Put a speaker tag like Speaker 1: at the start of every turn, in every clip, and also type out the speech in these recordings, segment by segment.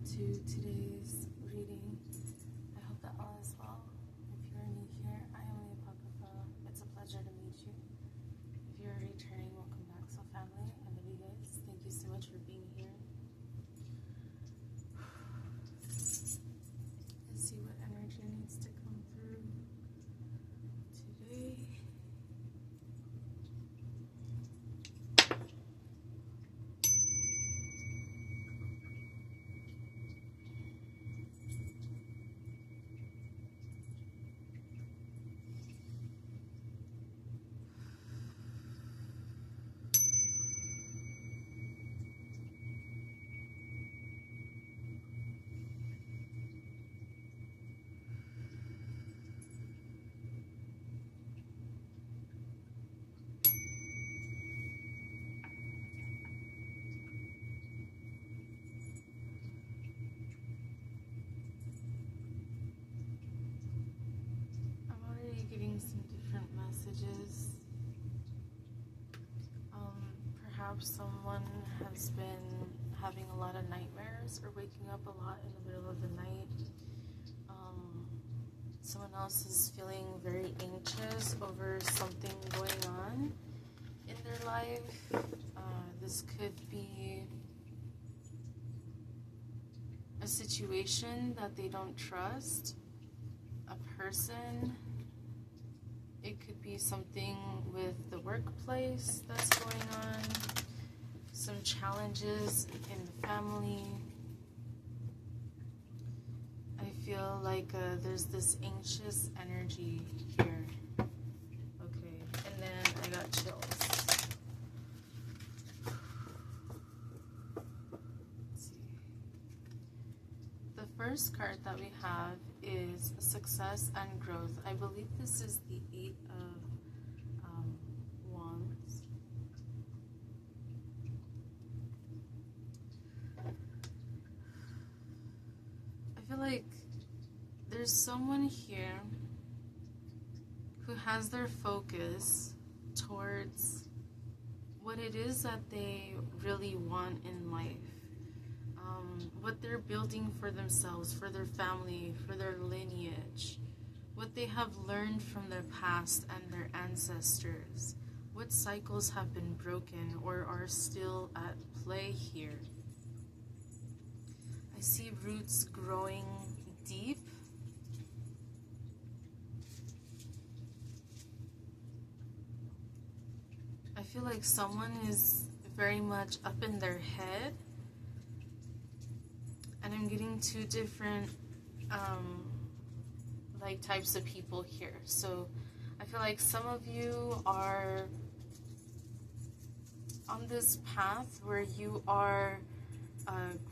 Speaker 1: to today's reading. I hope that all is well. If you're new here, I am LeeApocrypha. It's a pleasure to meet you. If you're returning, welcome back. So family, I love you guys. Thank you so much for being here. Let's see what energy needs to come through today. Getting some different messages. Perhaps someone has been having a lot of nightmares or waking up a lot in the middle of the night. Someone else is feeling very anxious over something going on in their life. This could be a situation that they don't trust, a person. It could be something with the workplace that's going on, some challenges in the family. I feel like there's this anxious energy here. Okay, and then I got chills. Let's see. The first card that we have is success and growth. I believe this is the 8 of Wands. I feel like there's someone here who has their focus towards what it is that they really want in life. What they're building for themselves, for their family, for their lineage, what they have learned from their past and their ancestors, what cycles have been broken or are still at play here. I see roots growing deep. I feel like someone is very much up in their head. And I'm getting two different like types of people here. So I feel like some of you are on this path where you are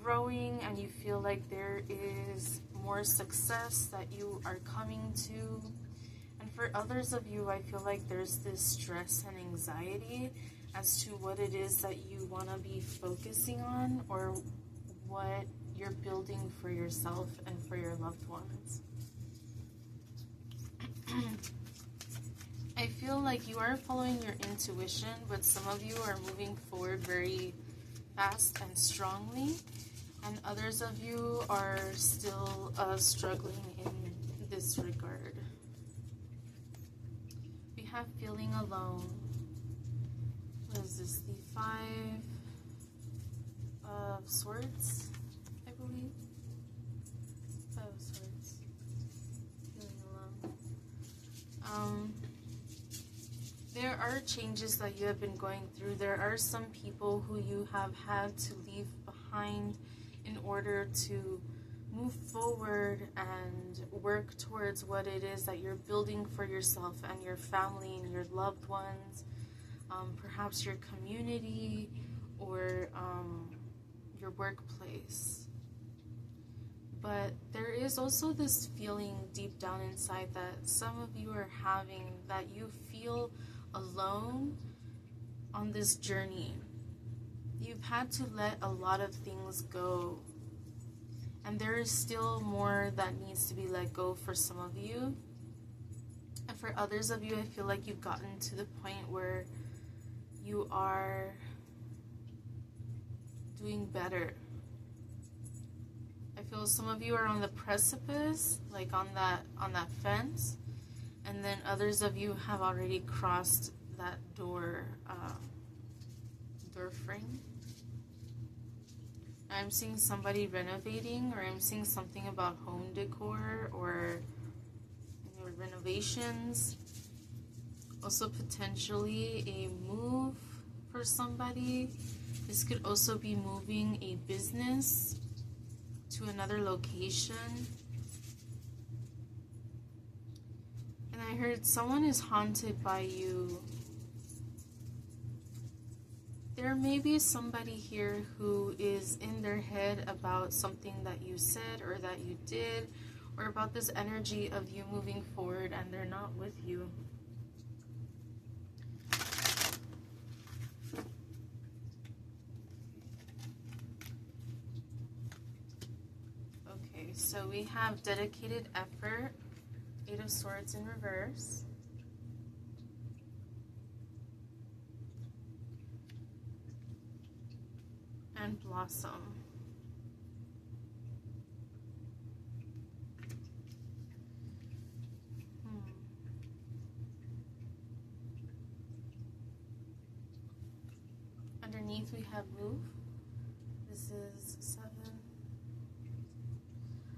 Speaker 1: growing and you feel like there is more success that you are coming to. And for others of you, I feel like there's this stress and anxiety as to what it is that you want to be focusing on or what you're building for yourself and for your loved ones. I feel like you are following your intuition, but some of you are moving forward very fast and strongly, and others of you are still struggling in this regard. We have feeling alone. What is this? The 5 of Swords? I believe. 5 of Swords. Feeling alone. There are changes that you have been going through. There are some people who you have had to leave behind in order to move forward and work towards what it is that you're building for yourself and your family and your loved ones. Perhaps your community or your workplace. But there is also this feeling deep down inside that some of you are having, that you feel alone on this journey. You've had to let a lot of things go, and there is still more that needs to be let go for some of you. And for others of you, I feel like you've gotten to the point where you are doing better. I feel some of you are on the precipice, like on that fence, and then others of you have already crossed that door frame. I'm seeing somebody renovating, or I'm seeing something about home decor or renovations. Also potentially a move for somebody. This could also be moving a business to another location. And I heard someone is haunted by you. There may be somebody here who is in their head about something that you said or that you did, or about this energy of you moving forward, and they're not with you. Okay, so we have dedicated effort, 8 of Swords in reverse. And blossom. Underneath we have move. This is 7.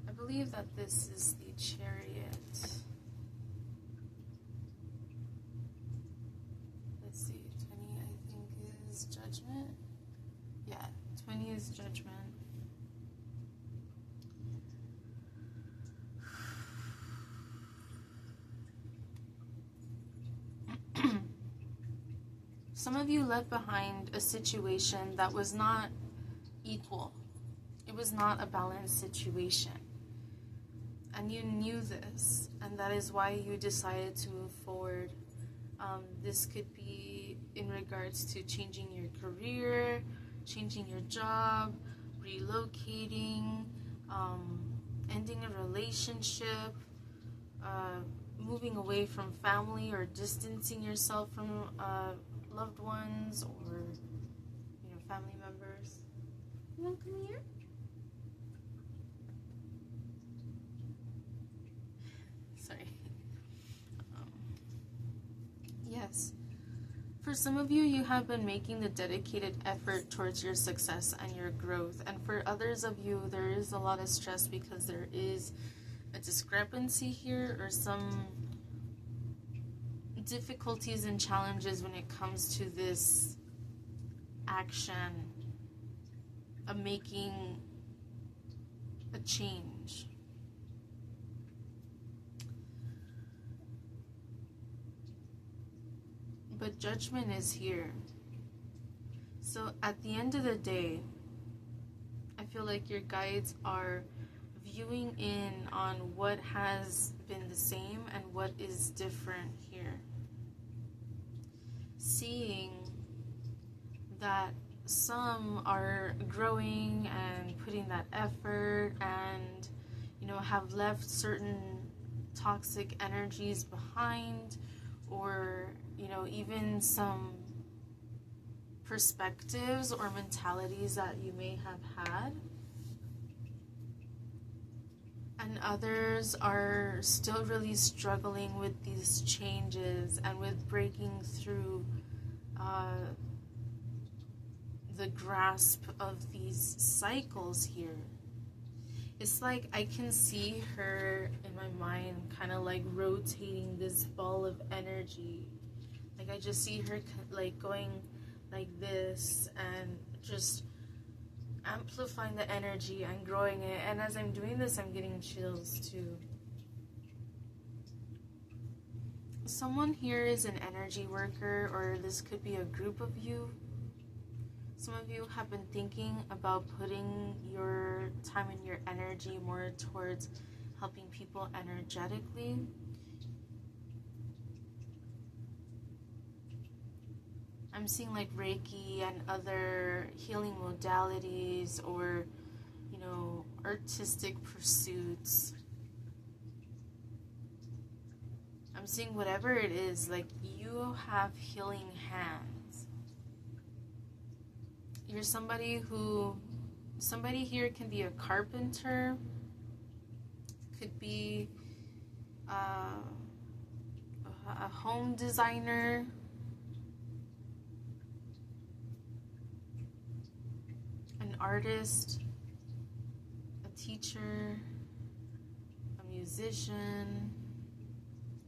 Speaker 1: I believe that this is the Chariot. Let's see, 20 I think is Judgment. Yeah, 20 is Judgment. Some of you left behind a situation that was not equal. It was not a balanced situation. And you knew this, and that is why you decided to move forward. This could be in regards to changing your career, changing your job, relocating, ending a relationship, moving away from family, or distancing yourself from loved ones, or family members. You want to come here? Sorry. Yes. For some of you, you have been making the dedicated effort towards your success and your growth. And for others of you, there is a lot of stress because there is a discrepancy here, or some difficulties and challenges when it comes to this action of making a change. But judgment is here. So at the end of the day, I feel like your guides are viewing in on what has been the same and what is different here. Seeing that some are growing and putting that effort, and have left certain toxic energies behind, or even some perspectives or mentalities that you may have had. And others are still really struggling with these changes and with breaking through the grasp of these cycles here. It's like I can see her in my mind kind of like rotating this ball of energy. Like I just see her like going like this and just amplifying the energy and growing it. And as I'm doing this, I'm getting chills too. Someone here is an energy worker, or this could be a group of you. Some of you have been thinking about putting your time and your energy more towards helping people energetically. I'm seeing like Reiki and other healing modalities, or artistic pursuits. I'm seeing whatever it is, like you have healing hands. You're somebody who Somebody here can be a carpenter, could be a home designer, an artist, a teacher, a musician.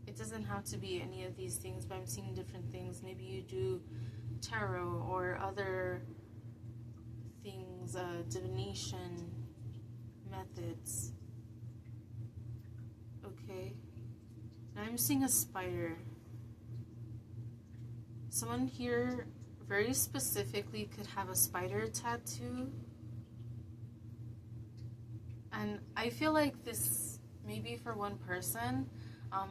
Speaker 1: It doesn't have to be any of these things, but I'm seeing different things. Maybe you do tarot or other things, divination methods. Okay. Now I'm seeing a spider. Someone here very specifically could have a spider tattoo. And I feel like this may be for one person,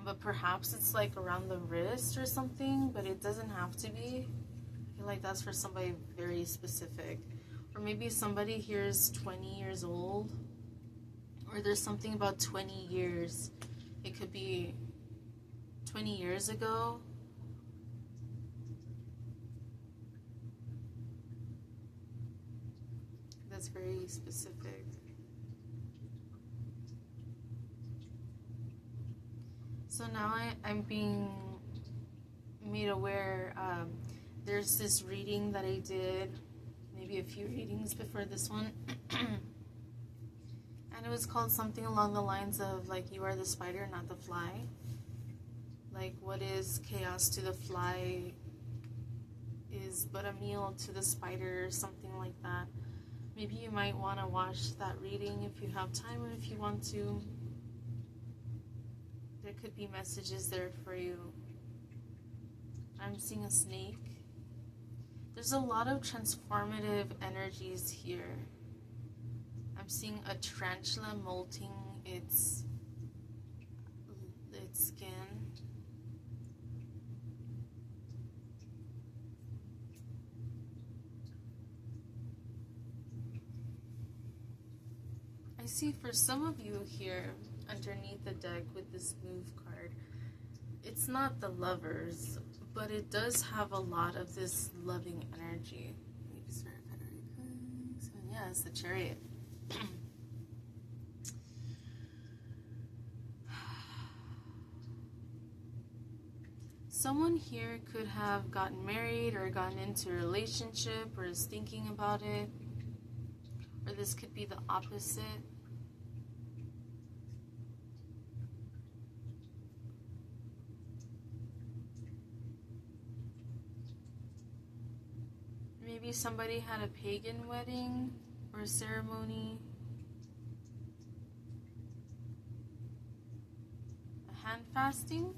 Speaker 1: but perhaps it's like around the wrist or something, but it doesn't have to be. I feel like that's for somebody very specific. Or maybe somebody here is 20 years old, or there's something about 20 years. It could be 20 years ago. That's very specific. So now I'm being made aware, there's this reading that I did, maybe a few readings before this one, and it was called something along the lines of, like, you are the spider, not the fly. Like, what is chaos to the fly is but a meal to the spider, or something like that. Maybe you might want to watch that reading if you have time, or if you want to. There could be messages there for you. I'm seeing a snake. There's a lot of transformative energies here. I'm seeing a tarantula molting its skin. I see for some of you here, underneath the deck with this move card, it's not the Lovers, but it does have a lot of this loving energy. Yeah, it's the Chariot. Someone here could have gotten married or gotten into a relationship or is thinking about it, or this could be the opposite. Maybe somebody had a pagan wedding or ceremony, a hand fasting.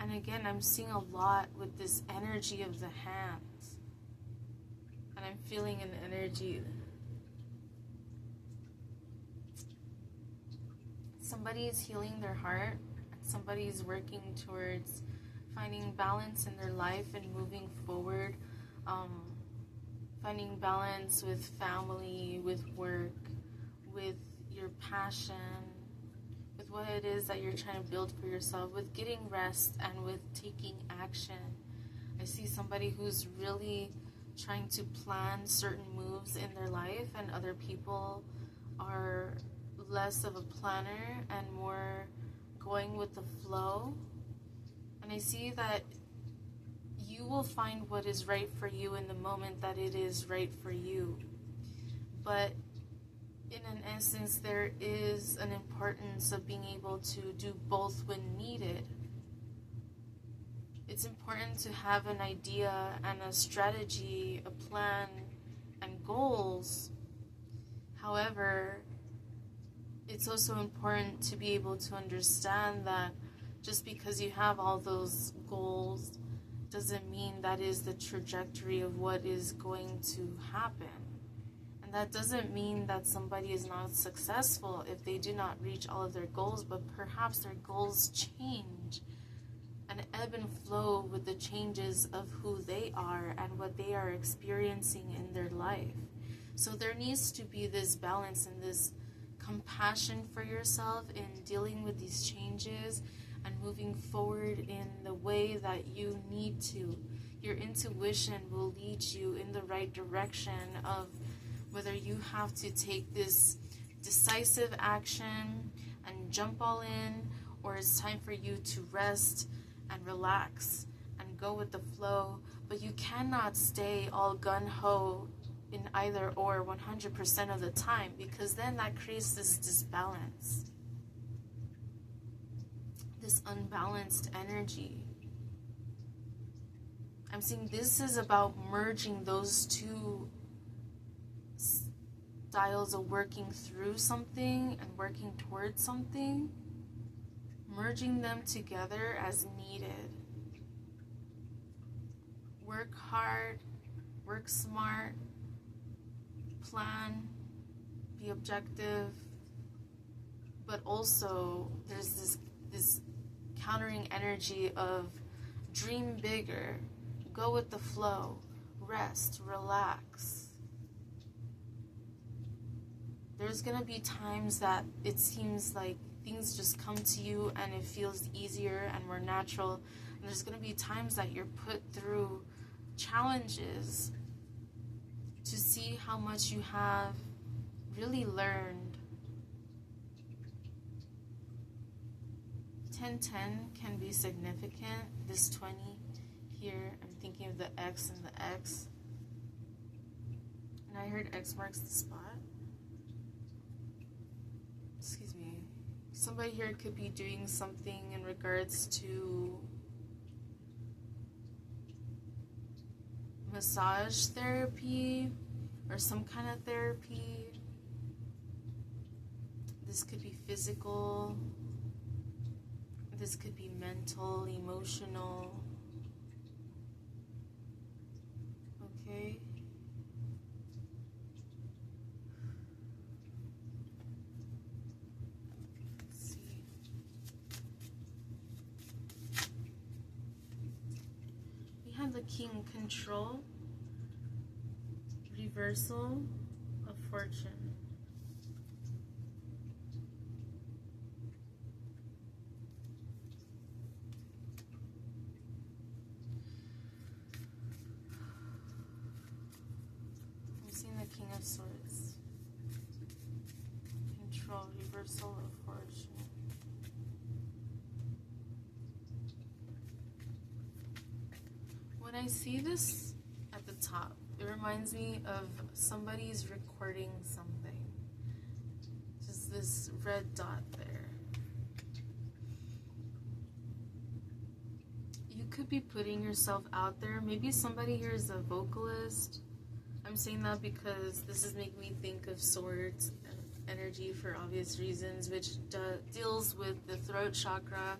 Speaker 1: And again, I'm seeing a lot with this energy of the hands. And I'm feeling an energy. Somebody is healing their heart. Somebody is working towards finding balance in their life and moving forward. Finding balance with family, with work, with your passion, with what it is that you're trying to build for yourself, with getting rest and with taking action. I see somebody who's really trying to plan certain moves in their life, and other people are less of a planner and more going with the flow. And I see that you will find what is right for you in the moment that it is right for you. But in an essence, there is an importance of being able to do both when needed. It's important to have an idea and a strategy, a plan, and goals. However, it's also important to be able to understand that just because you have all those goals doesn't mean that is the trajectory of what is going to happen. And that doesn't mean that somebody is not successful if they do not reach all of their goals, but perhaps their goals change and ebb and flow with the changes of who they are and what they are experiencing in their life. So there needs to be this balance and this compassion for yourself in dealing with these changes and moving forward in the way that you need to. Your intuition will lead you in the right direction of whether you have to take this decisive action and jump all in, or it's time for you to rest and relax and go with the flow. But you cannot stay all gun-ho in either or 100% of the time, because then that creates this disbalance, this unbalanced energy. I'm seeing this is about merging those two styles of working through something and working towards something, merging them together as needed. Work hard, work smart, plan, be objective, but also there's this countering energy of dream bigger, go with the flow, rest, relax. There's gonna be times that it seems like things just come to you and it feels easier and more natural. And there's gonna be times that you're put through challenges to see how much you have really learned. 10-10 can be significant. This 20 here, I'm thinking of the X and the X. And I heard X marks the spot. Excuse me. Somebody here could be doing something in regards to massage therapy or some kind of therapy. This could be physical. This could be mental, emotional. Okay. Let's see. We have the King Control, Reversal of Fortune. King of Swords, Control, Reversal of Fortune. When I see this at the top, it reminds me of somebody's recording something. Just this red dot there. You could be putting yourself out there. Maybe somebody here is a vocalist. I'm saying that because this is making me think of swords energy for obvious reasons, which deals with the throat chakra,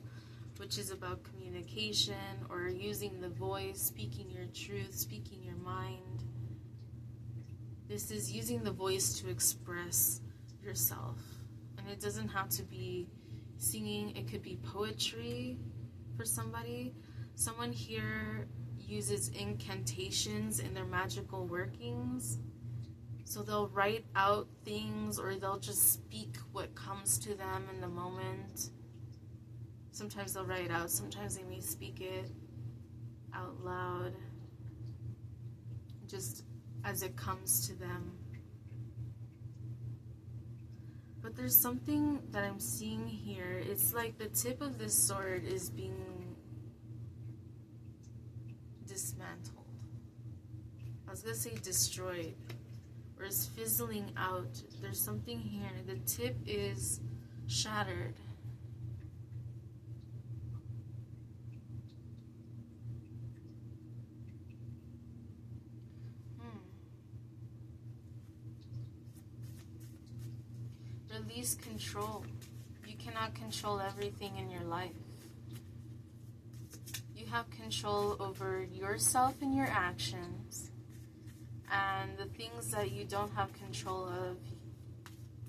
Speaker 1: which is about communication or using the voice, speaking your truth, speaking your mind. This is using the voice to express yourself. And it doesn't have to be singing, it could be poetry for somebody. Someone here uses incantations in their magical workings. So they'll write out things, or they'll just speak what comes to them in the moment. Sometimes they'll write it out, sometimes they may speak it out loud, just as it comes to them. But there's something that I'm seeing here. It's like the tip of this sword is being dismantled. I was gonna say destroyed, or is fizzling out. There's something here. The tip is shattered. Release control. You cannot control everything in your life. You have control over yourself and your actions, and the things that you don't have control of,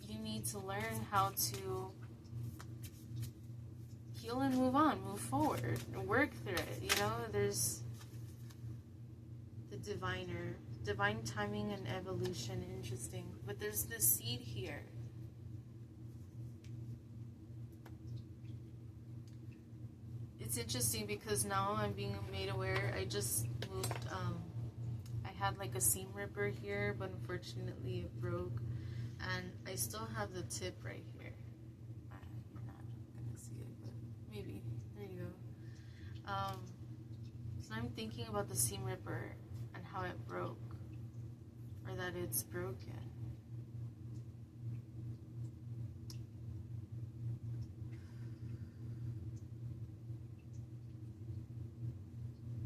Speaker 1: you need to learn how to heal and move on, move forward, and work through it. You know, there's the divine timing and evolution, interesting. But there's this seed here. It It's interesting because now I'm being made aware. I just moved, I had like a seam ripper here, but unfortunately it broke. And I still have the tip right here. You're not gonna see it, but maybe. There you go. So I'm thinking about the seam ripper and how it broke, or that it's broken.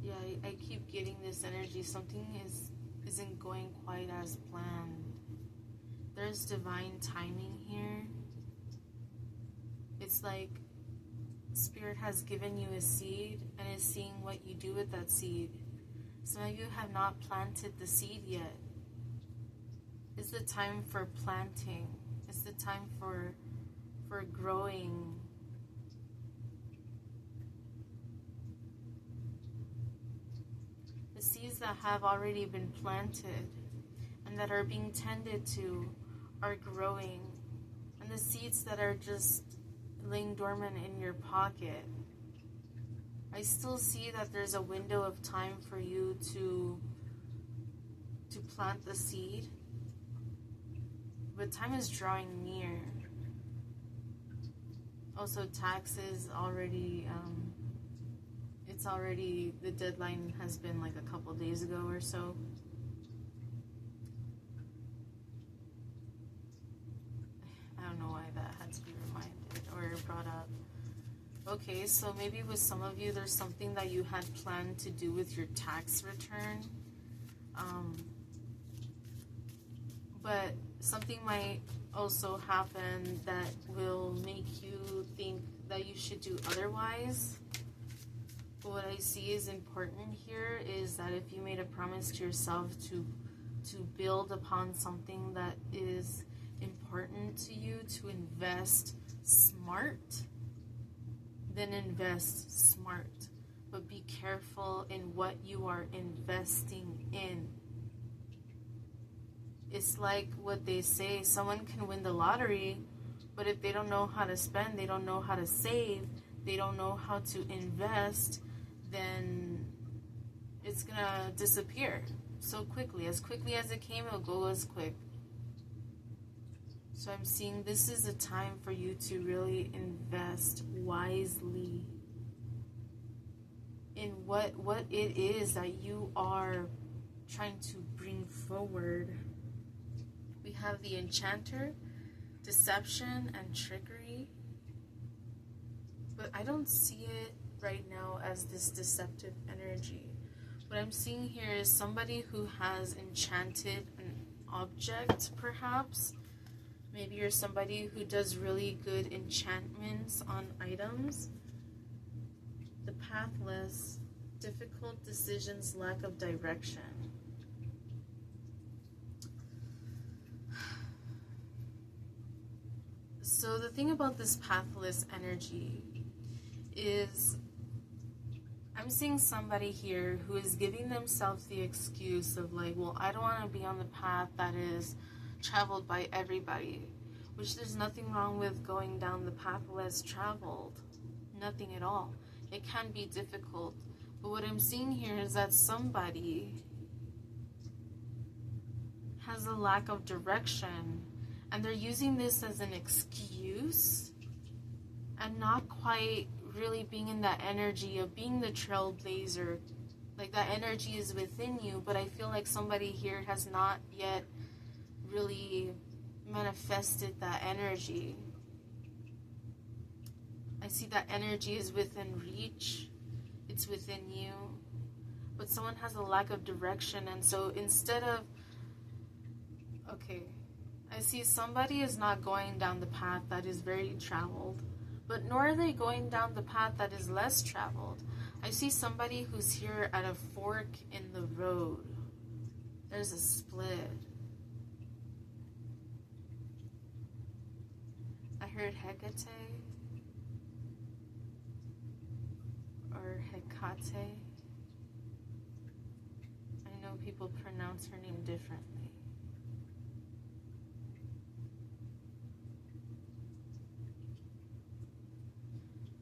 Speaker 1: Yeah, I keep getting this energy. Something isn't going quite as planned. There's divine timing here. It's like Spirit has given you a seed and is seeing what you do with that seed. Some of you have not planted the seed yet. It's the time for planting. It's the time for growing. The seeds that have already been planted and that are being tended to are growing. And the seeds that are just laying dormant in your pocket, I still see that there's a window of time for you to plant the seed. But time is drawing near. Also, taxes already, it's already, the deadline has been like a couple days ago or so. I don't know why that had to be reminded or brought up. Okay, so maybe with some of you, there's something that you had planned to do with your tax return. But something might also happen that will make you think that you should do otherwise. But what I see is important here is that if you made a promise to yourself to build upon something that is important to you, to invest smart, then invest smart. But be careful in what you are investing in. It's like what they say, someone can win the lottery, but if they don't know how to spend, they don't know how to save, they don't know how to invest, then it's gonna disappear so quickly. As quickly as it came, it'll go as quick. So I'm seeing this is a time for you to really invest wisely in what it is that you are trying to bring forward. We have the enchanter, deception, and trickery. But I don't see it right now as this deceptive energy. What I'm seeing here is somebody who has enchanted an object, perhaps. Maybe you're somebody who does really good enchantments on items. The pathless, difficult decisions, lack of direction. So the thing about this pathless energy is I'm seeing somebody here who is giving themselves the excuse of like, well, I don't want to be on the path that is traveled by everybody, which there's nothing wrong with going down the path less traveled. Nothing at all. It can be difficult. But what I'm seeing here is that somebody has a lack of direction. And they're using this as an excuse and not quite really being in that energy of being the trailblazer. Like that energy is within you, but I feel like somebody here has not yet really manifested that energy. I see that energy is within reach. It's within you. But someone has a lack of direction, and so instead of... Okay. I see somebody is not going down the path that is very traveled, but nor are they going down the path that is less traveled. I see somebody who's here at a fork in the road. There's a split. I heard Hecate or Hecate. I know people pronounce her name differently.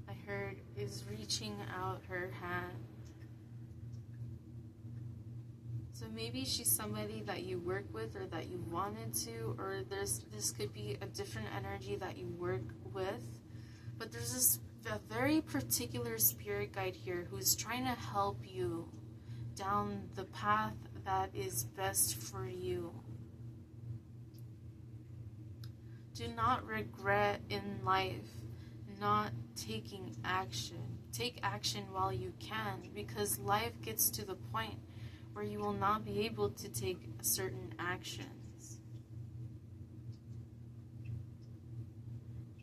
Speaker 1: I heard is reaching out her hand. So maybe she's somebody that you work with or that you wanted to, or this could be a different energy that you work with. But there's a very particular spirit guide here who's trying to help you down the path that is best for you. Do not regret in life not taking action. Take action while you can, because life gets to the point where you will not be able to take certain actions.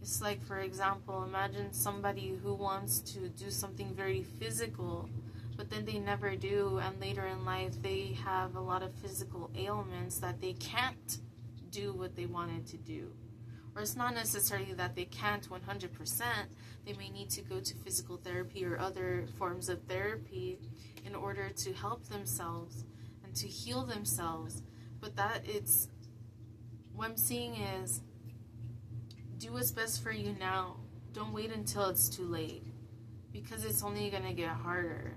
Speaker 1: It's like, for example, imagine somebody who wants to do something very physical, but then they never do, and later in life they have a lot of physical ailments that they can't do what they wanted to do. Or it's not necessarily that they can't 100%. They may need to go to physical therapy or other forms of therapy in order to help themselves and to heal themselves. But what I'm seeing is, do what's best for you now. Don't wait until it's too late, because it's only going to get harder.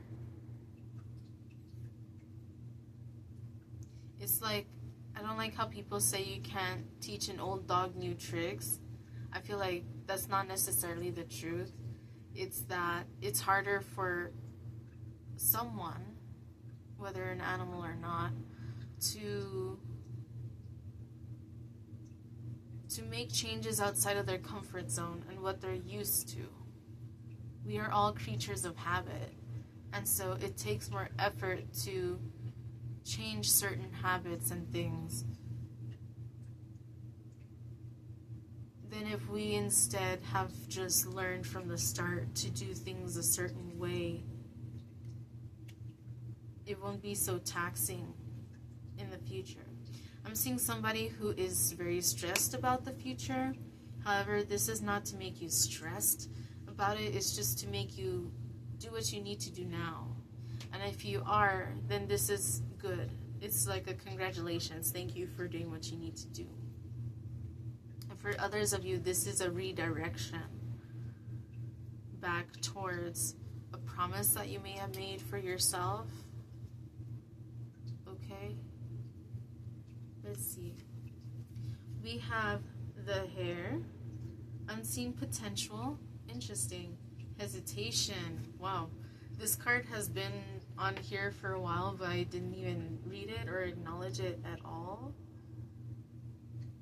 Speaker 1: It's like, I don't like how people say you can't teach an old dog new tricks. I feel like that's not necessarily the truth. It's that it's harder for someone, whether an animal or not, to make changes outside of their comfort zone and what they're used to. We are all creatures of habit, and so it takes more effort to change certain habits and things than if we instead have just learned from the start to do things a certain way. It won't be so taxing in the future. I'm seeing somebody who is very stressed about the future. However, this is not to make you stressed about it. It's just to make you do what you need to do now. And if you are, then this is good. It's like a congratulations. Thank you for doing what you need to do. And for others of you, this is a redirection back towards a promise that you may have made for yourself. Okay? Let's see. We have the hair, unseen potential, interesting, hesitation. Wow, this card has been on here for a while, but I didn't even read it or acknowledge it at all.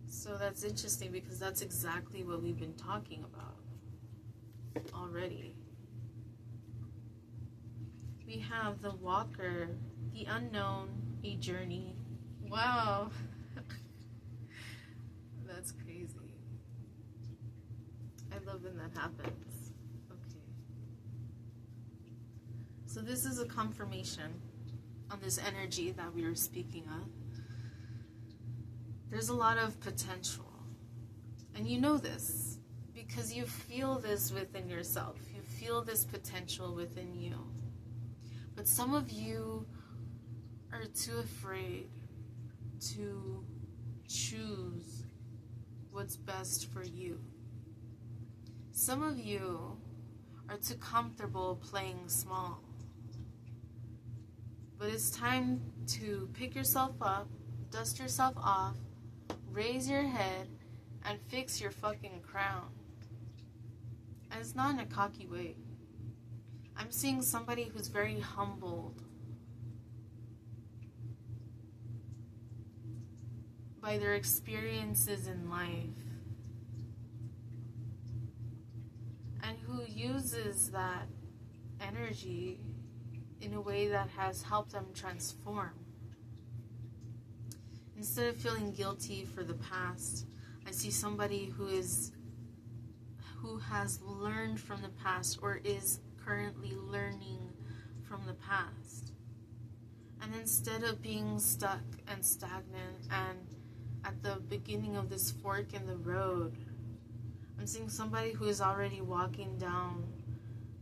Speaker 1: So that's interesting, because that's exactly what we've been talking about already. We have the walker, the unknown, a journey. Wow. That's crazy. I love when that happens. Okay. So this is a confirmation on this energy that we were speaking of. There's a lot of potential. And you know this because you feel this within yourself. You feel this potential within you. But some of you are too afraid to choose what's best for you. Some of you are too comfortable playing small. But it's time to pick yourself up, dust yourself off, raise your head, and fix your fucking crown. And it's not in a cocky way. I'm seeing somebody who's very humbled by their experiences in life, and who uses that energy in a way that has helped them transform. Instead of feeling guilty for the past, I see somebody who has learned from the past, or is currently learning from the past. And instead of being stuck and stagnant and at the beginning of this fork in the road, I'm seeing somebody who is already walking down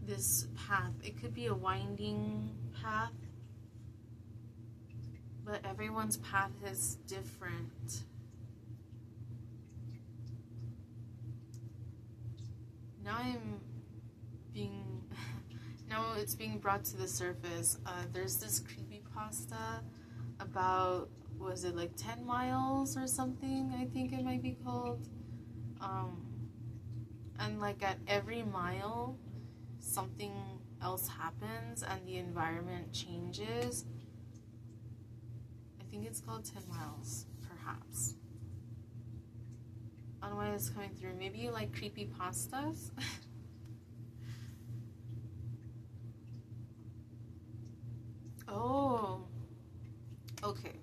Speaker 1: this path. It could be a winding path, but everyone's path is different. Now I'm being now it's being brought to the surface. There's this creepypasta about, was it like 10 miles or something, I think it might be called. And like at every mile something else happens and the environment changes. I think it's called 10 miles, perhaps. I don't know why it's coming through. Maybe you like creepy pastas? Oh, okay.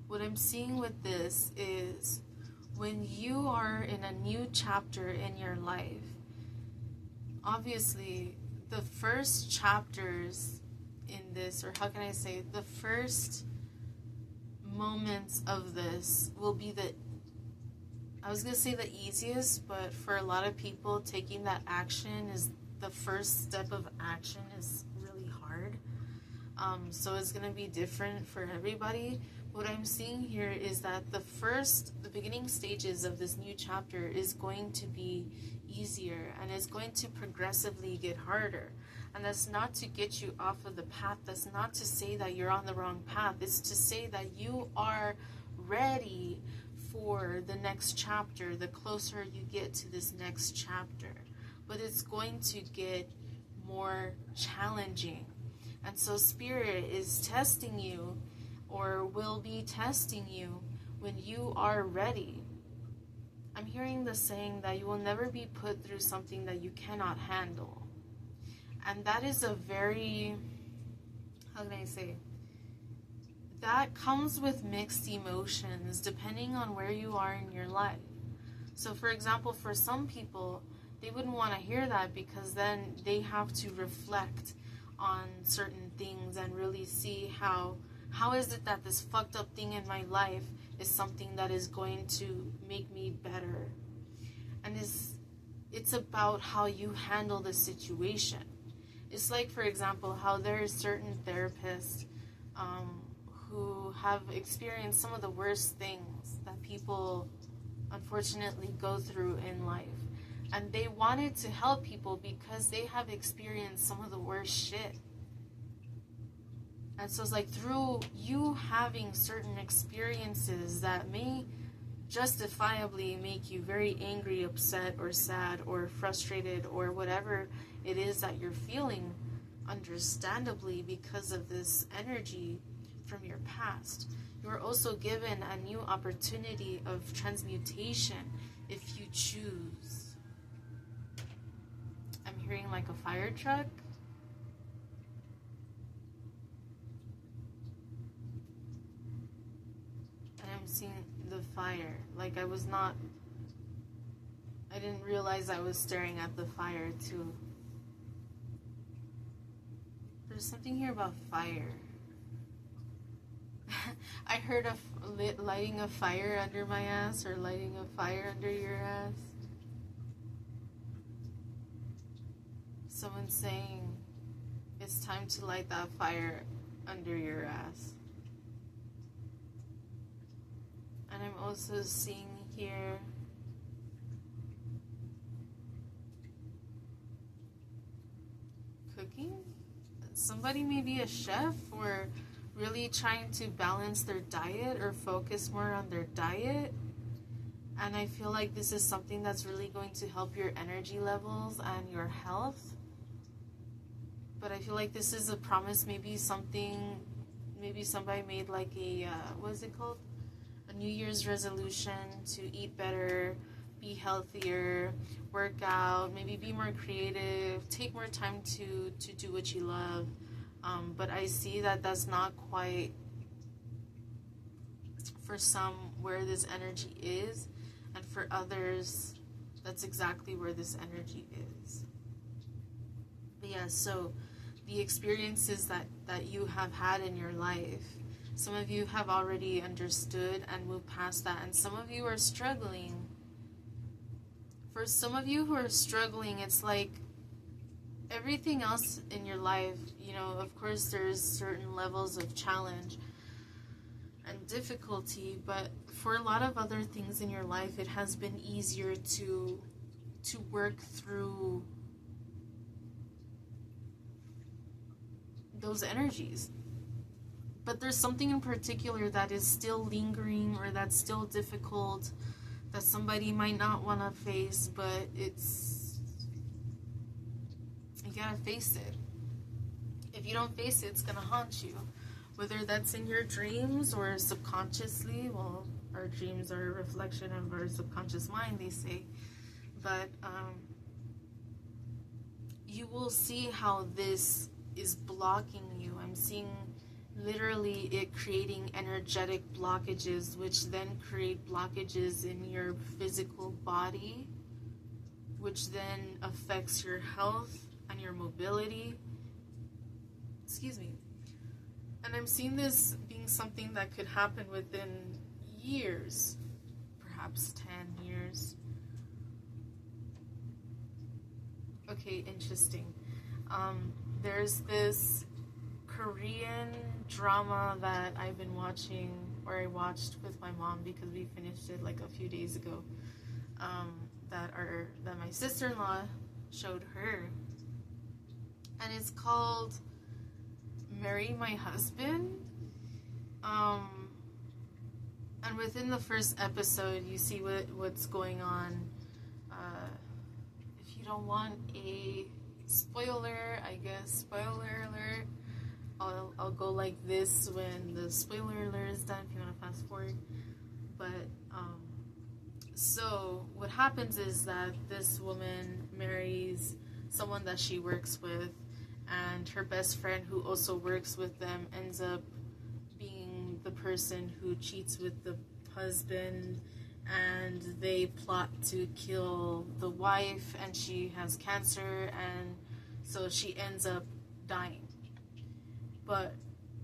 Speaker 1: What I'm seeing with this is when you are in a new chapter in your life, obviously the first chapters in this, or how can I say, the first moments of this will be I was going to say the easiest, but for a lot of people, taking that action is the first step of action is really hard. So it's going to be different for everybody. What I'm seeing here is that the beginning stages of this new chapter is going to be easier, and it's going to progressively get harder. And that's not to get you off of the path. That's not to say that you're on the wrong path. It's to say that you are ready for the next chapter, the closer you get to this next chapter. But it's going to get more challenging. And so Spirit is testing you, or will be testing you when you are ready. I'm hearing the saying that you will never be put through something that you cannot handle. And that is a very, how can I say, that comes with mixed emotions depending on where you are in your life. So for example, for some people, they wouldn't want to hear that, because then they have to reflect on certain things and really see how is it that this fucked up thing in my life is something that is going to make me better. And it's about how you handle the situation. It's like, for example, how there are certain therapists who have experienced some of the worst things that people unfortunately go through in life. And they wanted to help people because they have experienced some of the worst shit. And so it's like, through you having certain experiences that may justifiably make you very angry, upset, or sad, or frustrated, or whatever it is that you're feeling, understandably, because of this energy from your past, you're also given a new opportunity of transmutation if you choose. I'm hearing like a fire truck. And I'm seeing the fire. Like I didn't realize I was staring at the fire too. There's something here about fire. I heard of lighting a fire under my ass, or lighting a fire under your ass. Someone saying it's time to light that fire under your ass. And I'm also seeing here cooking. Somebody may be a chef, or really trying to balance their diet or focus more on their diet. And I feel like this is something that's really going to help your energy levels and your health. But I feel like this is a promise, maybe somebody made like a, what is it called? A New Year's resolution to eat better, be healthier, work out, maybe be more creative, take more time to do what you love. But I see that that's not quite, for some, where this energy is. And for others, that's exactly where this energy is. But yeah, so the experiences that you have had in your life, some of you have already understood and moved past that, and some of you are struggling. For some of you who are struggling, it's like everything else in your life, you know, of course there's certain levels of challenge and difficulty, but for a lot of other things in your life, it has been easier to work through those energies. But there's something in particular that is still lingering, or that's still difficult, that somebody might not want to face, but you gotta face it. If you don't face it, it's gonna haunt you. Whether that's in your dreams or subconsciously. Well, our dreams are a reflection of our subconscious mind, they say. But you will see how this is blocking you. I'm seeing literally it creating energetic blockages, which then create blockages in your physical body, which then affects your health and your mobility. Excuse me. And I'm seeing this being something that could happen within years, perhaps 10 years. Okay, interesting. There's this Korean drama that I've been watching, or I watched with my mom because we finished it like a few days ago, that my sister-in-law showed her. And it's called Marry My Husband. And within the first episode, you see what's going on. If you don't want a spoiler, I guess, spoiler alert, I'll go like this when the spoiler alert is done, if you want to fast forward. But, so what happens is that this woman marries someone that she works with, and her best friend, who also works with them, ends up being the person who cheats with the husband, and they plot to kill the wife, and she has cancer, and so she ends up dying. But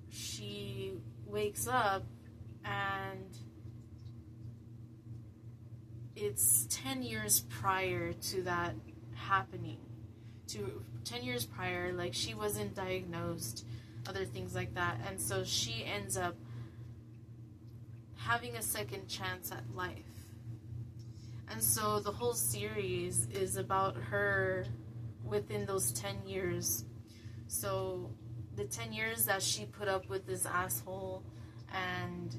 Speaker 1: she wakes up, and it's 10 years prior to that happening. 10 years prior, like, she wasn't diagnosed, other things like that, and so she ends up having a second chance at life. And so the whole series is about her within those 10 years. So the 10 years that she put up with this asshole, and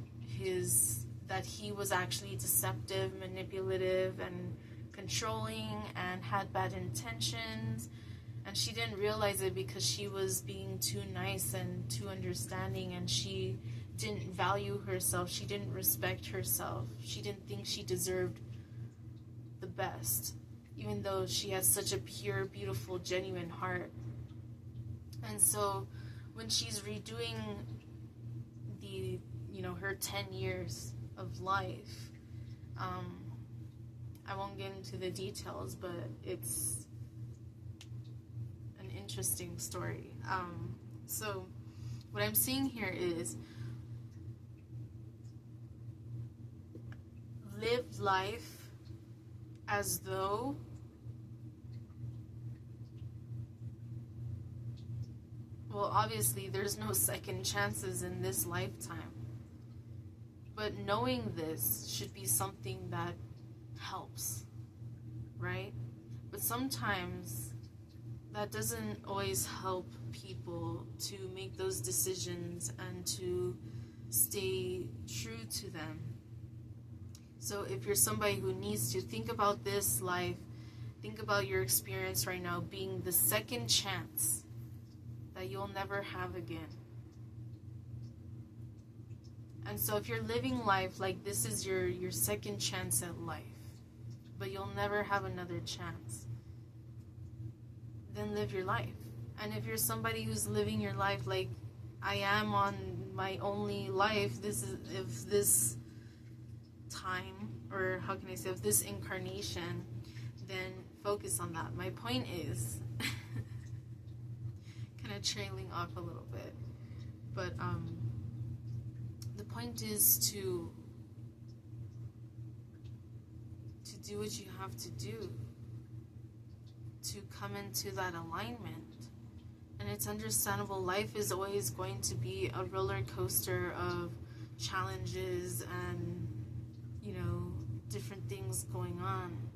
Speaker 1: that he was actually deceptive, manipulative, and controlling, and had bad intentions, and she didn't realize it because she was being too nice and too understanding, and she didn't value herself, she didn't respect herself, she didn't think she deserved the best, even though she has such a pure, beautiful, genuine heart. And so when she's redoing her 10 years of life, I won't get into the details, but it's an interesting story. So what I'm seeing here is live life as though obviously there's no second chances in this lifetime, but knowing this should be something that helps, right? But sometimes that doesn't always help people to make those decisions and to stay true to them. So if you're somebody who needs to think about this life, think about your experience right now being the second chance that you'll never have again. And so if you're living life like this is your second chance at life, but you'll never have another chance, then live your life. And if you're somebody who's living your life like I am on my only life, if this time, or how can I say, of this incarnation, then focus on that. My point is kind of trailing off a little bit, but the point is to do what you have to do to come into that alignment. And it's understandable, life is always going to be a roller coaster of challenges and different things going on.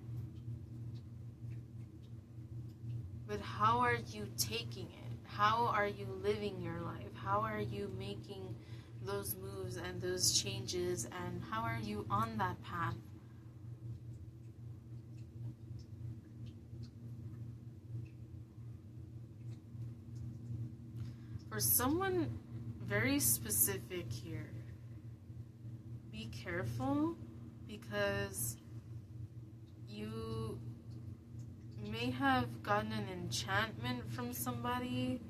Speaker 1: But how are you taking it? How are you living your life? How are you making those moves and those changes, and how are you on that path? For someone very specific here, be careful, because you may have gotten an enchantment from somebody,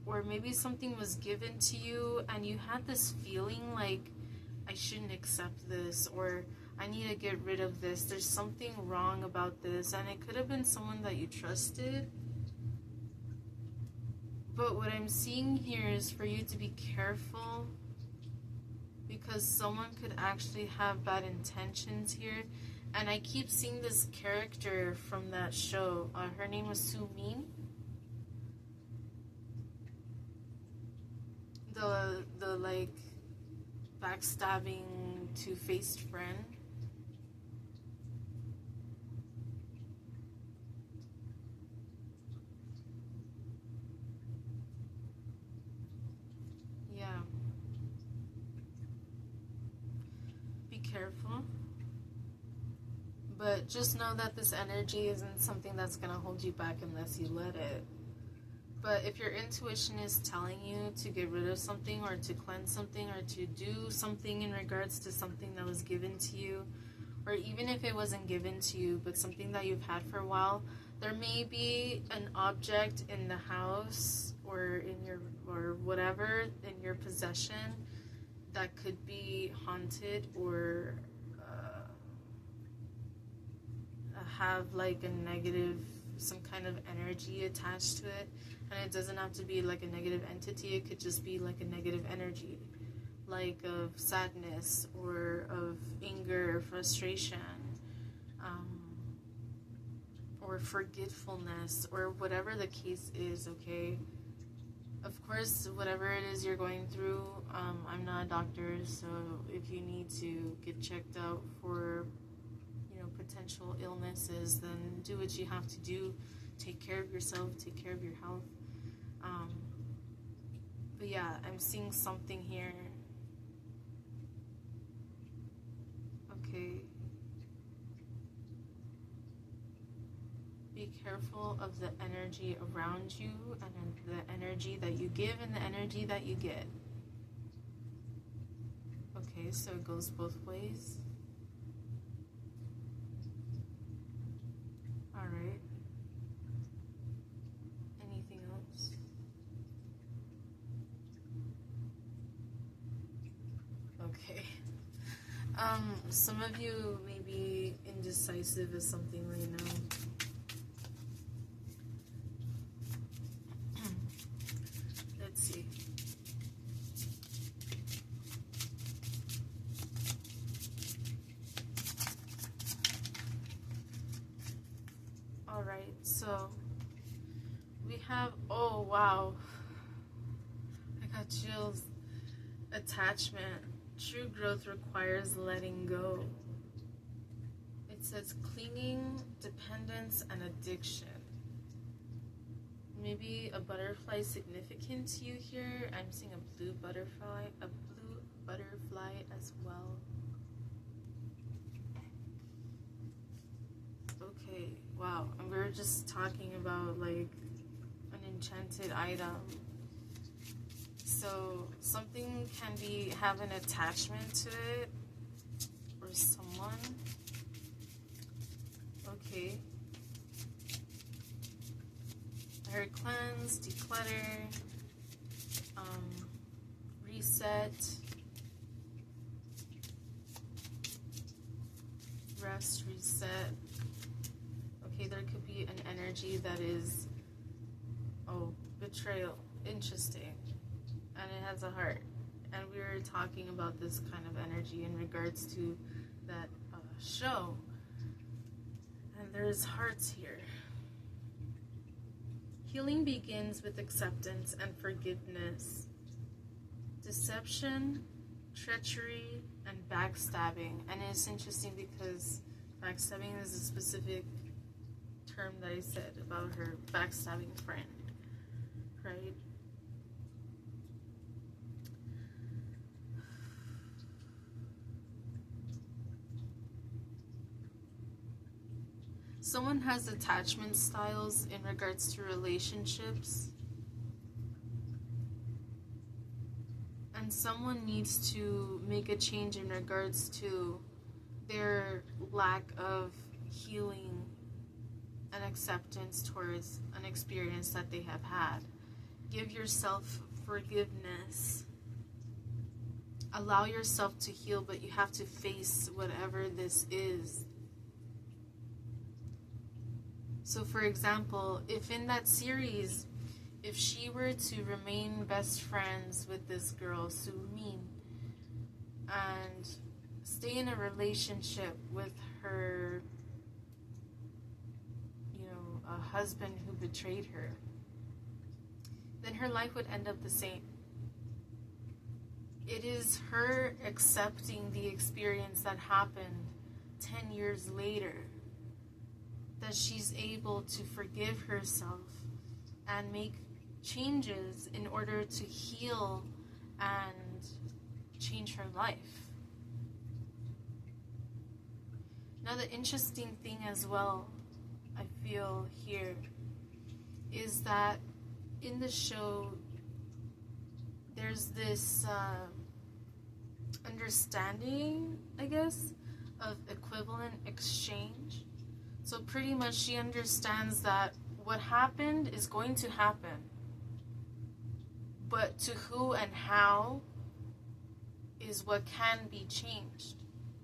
Speaker 1: or maybe something was given to you and you had this feeling like, I shouldn't accept this, or I need to get rid of this, there's something wrong about this, and it could have been someone that you trusted. But what I'm seeing here is for you to be careful, because someone could actually have bad intentions here. And I keep seeing this character from that show. Her name was Sue Mean. The like backstabbing, two-faced friend. Yeah. Be careful. But just know that this energy isn't something that's going to hold you back unless you let it. But if your intuition is telling you to get rid of something, or to cleanse something, or to do something in regards to something that was given to you, or even if it wasn't given to you, but something that you've had for a while, there may be an object in the house or in your, or whatever, in your possession that could be haunted, or have like a negative, some kind of energy attached to it. And it doesn't have to be like a negative entity, it could just be like a negative energy, like of sadness, or of anger, or frustration, or forgetfulness, or whatever the case is, okay? Of course, whatever it is you're going through, I'm not a doctor, so if you need to get checked out for potential illnesses, then do what you have to do. Take care of yourself, take care of your health. But yeah, I'm seeing something here. Okay. Be careful of the energy around you, and the energy that you give, and the energy that you get. Okay, so it goes both ways. Alright. Anything else? Okay. Some of you may be indecisive as something right now. Let's see. Alright, so we have, oh wow, I got chills. Attachment. True growth requires letting go. It says clinging, dependence, and addiction. Maybe a butterfly significant to you here. I'm seeing a blue butterfly as well. Okay, wow. And we were just talking about like an enchanted item. So something can have an attachment to it, or someone. Okay. I heard cleanse, declutter, reset, rest, reset. Okay, there could be an energy that is, oh, betrayal. Interesting. And it has a heart. And we were talking about this kind of energy in regards to that show. And there's hearts here. Healing begins with acceptance and forgiveness. Deception, treachery, and backstabbing. And it's interesting because backstabbing is a specific term that I said about her backstabbing friend. Her right? Someone has attachment styles in regards to relationships, and someone needs to make a change in regards to their lack of healing and acceptance towards an experience that they have had. Give yourself forgiveness. Allow yourself to heal, but you have to face whatever this is. So for example, if in that series, if she were to remain best friends with this girl, Sumin, and stay in a relationship with her, a husband who betrayed her, then her life would end up the same. It is her accepting the experience that happened 10 years later that she's able to forgive herself and make changes in order to heal and change her life. Now, the interesting thing as well, I feel here, is that in the show, there's this understanding, I guess, of equivalent exchange. So pretty much she understands that what happened is going to happen, but to who and how is what can be changed.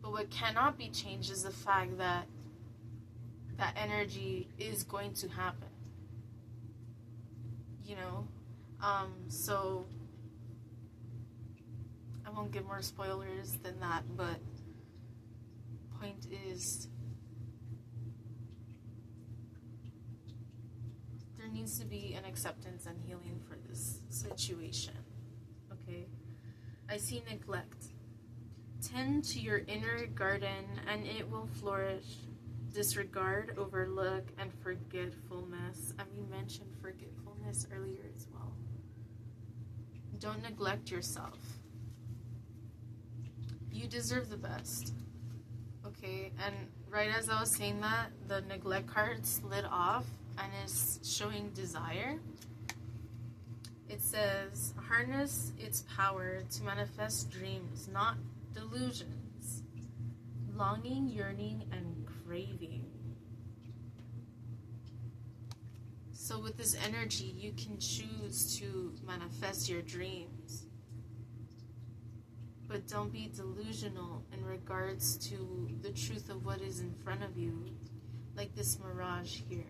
Speaker 1: But what cannot be changed is the fact that that energy is going to happen. So I won't give more spoilers than that, but point is, there needs to be an acceptance and healing for this situation. Okay? I see neglect. Tend to your inner garden and it will flourish. Disregard, overlook, and forgetfulness. And we mentioned forgetfulness earlier as well. Don't neglect yourself. You deserve the best. Okay? And right as I was saying that, the neglect card slid off and is showing desire. It says, harness its power to manifest dreams, not delusions. Longing, yearning, and craving. So with this energy, you can choose to manifest your dreams. But don't be delusional in regards to the truth of what is in front of you, like this mirage here.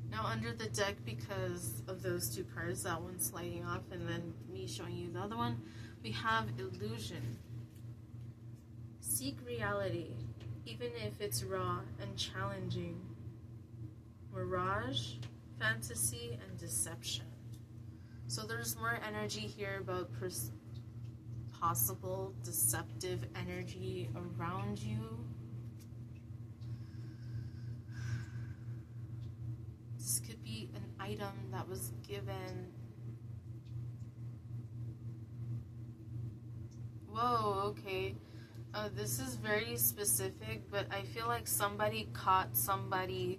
Speaker 1: Now under the deck, because of those two cards, that one sliding off and then me showing you the other one, we have illusion. Seek reality, even if it's raw and challenging. Mirage, fantasy, and deception. So there's more energy here about possible deceptive energy around you. This could be an item that was given. Whoa, okay. This is very specific, but I feel like somebody caught somebody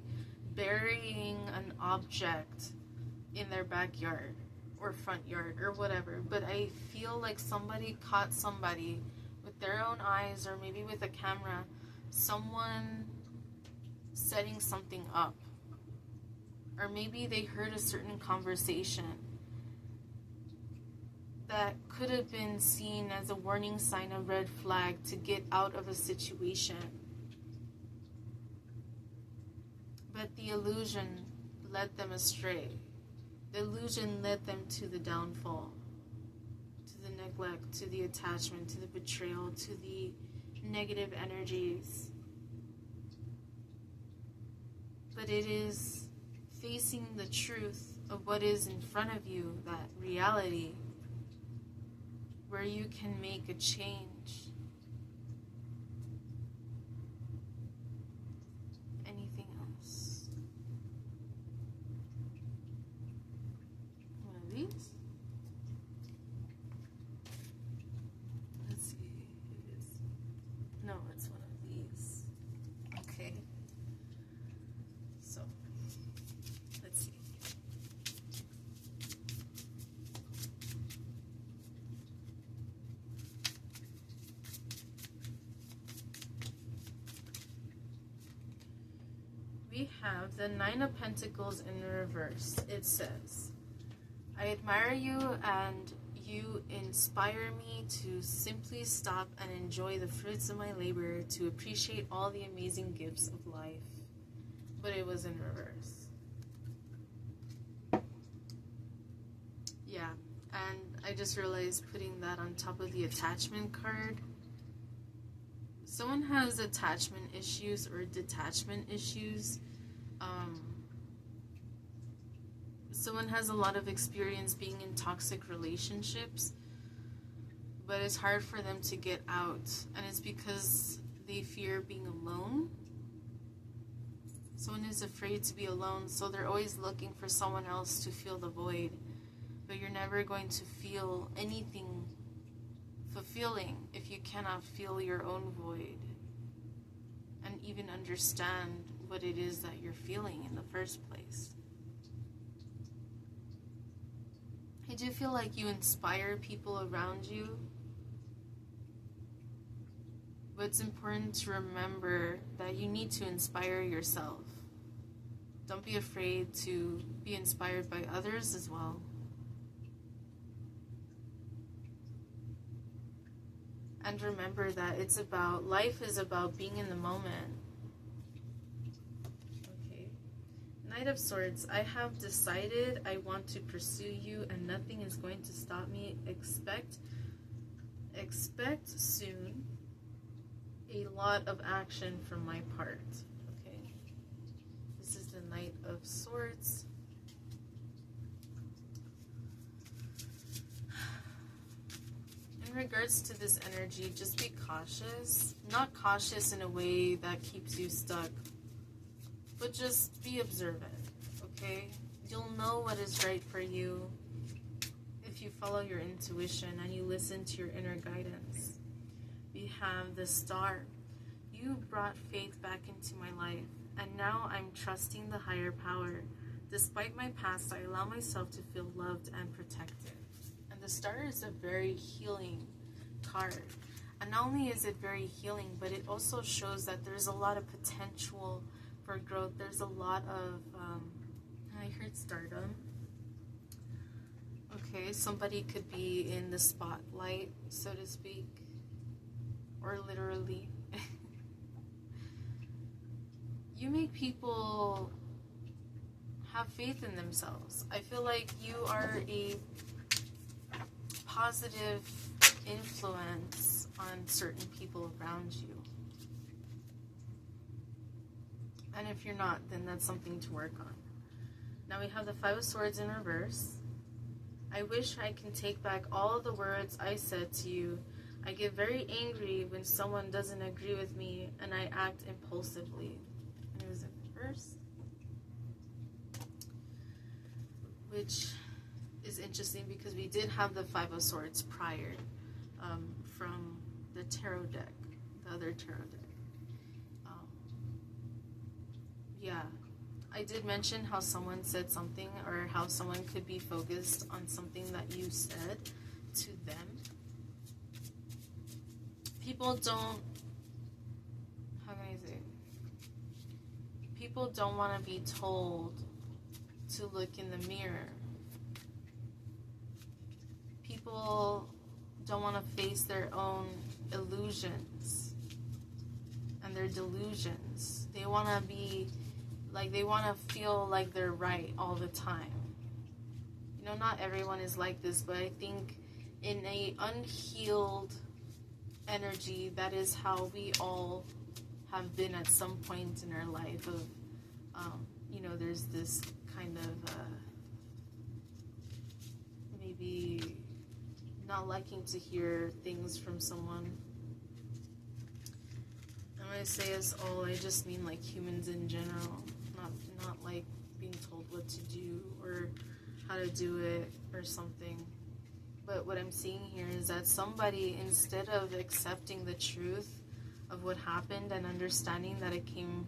Speaker 1: burying an object in their backyard or front yard or whatever. But I feel like somebody caught somebody with their own eyes, or maybe with a camera, someone setting something up. Or maybe they heard a certain conversation that could have been seen as a warning sign, a red flag to get out of a situation. But the illusion led them astray. The illusion led them to the downfall, to the neglect, to the attachment, to the betrayal, to the negative energies. But it is facing the truth of what is in front of you, that reality, where you can make a change. Anything else? We have the Nine of Pentacles in reverse. It says, I admire you and you inspire me to simply stop and enjoy the fruits of my labor, to appreciate all the amazing gifts of life. But it was in reverse. Yeah, and I just realized putting that on top of the attachment card. Someone has attachment issues or detachment issues. Someone has a lot of experience being in toxic relationships, but it's hard for them to get out, and it's because they fear being alone. Someone is afraid to be alone, so they're always looking for someone else to fill the void, but you're never going to feel anything fulfilling if you cannot feel your own void and even understand what it is that you're feeling in the first place. I do feel like you inspire people around you, but it's important to remember that you need to inspire yourself. Don't be afraid to be inspired by others as well. And remember that life is about being in the moment. Okay. Knight of Swords. I have decided I want to pursue you and nothing is going to stop me. Expect soon a lot of action from my part. Okay. This is the Knight of Swords. In regards to this energy, just be cautious. Not cautious in a way that keeps you stuck, but just be observant, okay? You'll know what is right for you if you follow your intuition and you listen to your inner guidance. We have the Star. You brought faith back into my life, and now I'm trusting the higher power. Despite my past, I allow myself to feel loved and protected. The Star is a very healing card. And not only is it very healing, but it also shows that there's a lot of potential for growth. There's a lot of, I heard stardom. Okay, somebody could be in the spotlight, so to speak, or literally. You make people have faith in themselves. I feel like you are a positive influence on certain people around you. And if you're not, then that's something to work on. Now we have the Five of Swords in reverse. I wish I can take back all the words I said to you. I get very angry when someone doesn't agree with me and I act impulsively. And it was in reverse. Which is interesting because we did have the Five of Swords prior from the tarot deck, the other tarot deck. Yeah, I did mention how someone said something, or how someone could be focused on something that you said to them. People don't, how can I say, people don't want to be told to look in the mirror. People don't want to face their own illusions and their delusions. They want to be like, they want to feel like they're right all the time. You know, not everyone is like this, but I think in a unhealed energy, that is how we all have been at some point in our life of, you know, there's this kind of maybe not liking to hear things from someone. And when I say us all, I just mean like humans in general, not like being told what to do or how to do it or something. But what I'm seeing here is that somebody, instead of accepting the truth of what happened and understanding that it came,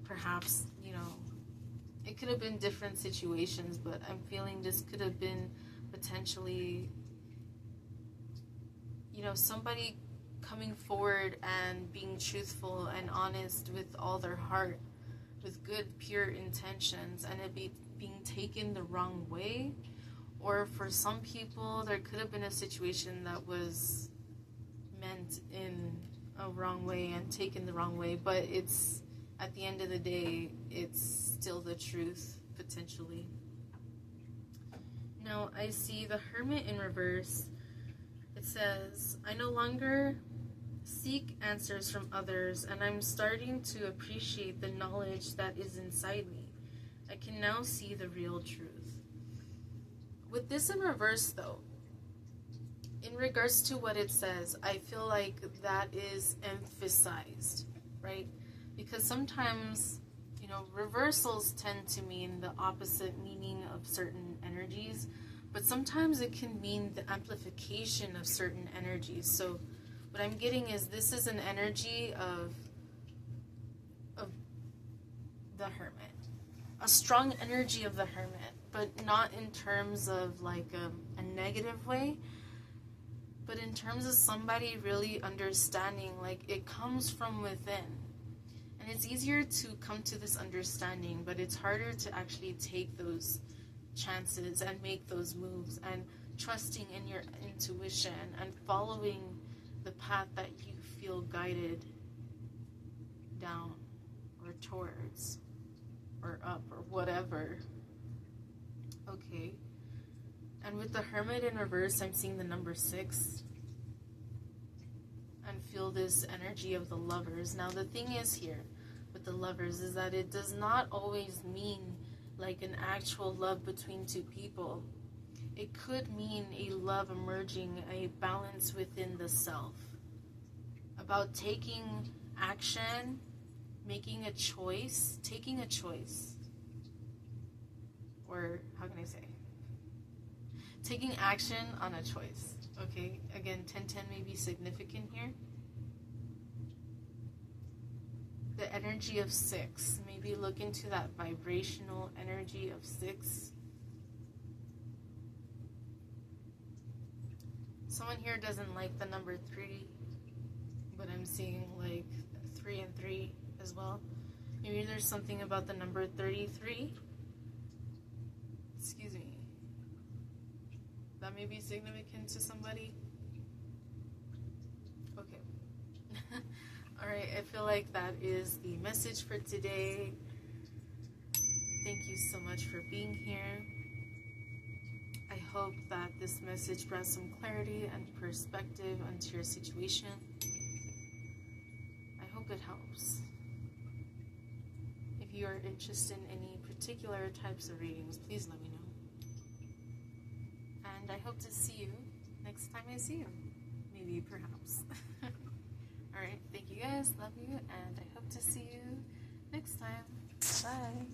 Speaker 1: perhaps, you know, it could have been different situations, but I'm feeling this could have been potentially, you know, somebody coming forward and being truthful and honest with all their heart with good, pure intentions and it being taken the wrong way. Or for some people, there could have been a situation that was meant in a wrong way and taken the wrong way, but it's, at the end of the day, it's still the truth, potentially. Now, I see the Hermit in reverse. It says, I no longer seek answers from others, and I'm starting to appreciate the knowledge that is inside me. I can now see the real truth. With this in reverse, though, in regards to what it says, I feel like that is emphasized, right? Because sometimes, you know, reversals tend to mean the opposite meaning of certain energies, but sometimes it can mean the amplification of certain energies. So what I'm getting is this is an energy of the Hermit. A strong energy of the Hermit, but not in terms of like a negative way, but in terms of somebody really understanding, like it comes from within. And it's easier to come to this understanding, but it's harder to actually take those chances and make those moves and trusting in your intuition and following the path that you feel guided down or towards or up or whatever. Okay. And with the Hermit in reverse, I'm seeing the number 6 and feel this energy of the Lovers. Now the thing is here with the Lovers is that it does not always mean like an actual love between two people. It could mean a love emerging, a balance within the self, about taking action, making a choice, taking a choice, or how can I say, taking action on a choice. Okay, again, 1010 may be significant here. The energy of 6, maybe look into that vibrational energy of 6. Someone here doesn't like the number 3, but I'm seeing like 3 and 3 as well. Maybe there's something about the number 33. Excuse me. That may be significant to somebody. Okay. Alright, I feel like that is the message for today. Thank you so much for being here. I hope that this message brought some clarity and perspective onto your situation. I hope it helps. If you are interested in any particular types of readings, please let me know. And I hope to see you next time I see you. Maybe, perhaps. Alright, thank you guys, love you, and I hope to see you next time. Bye.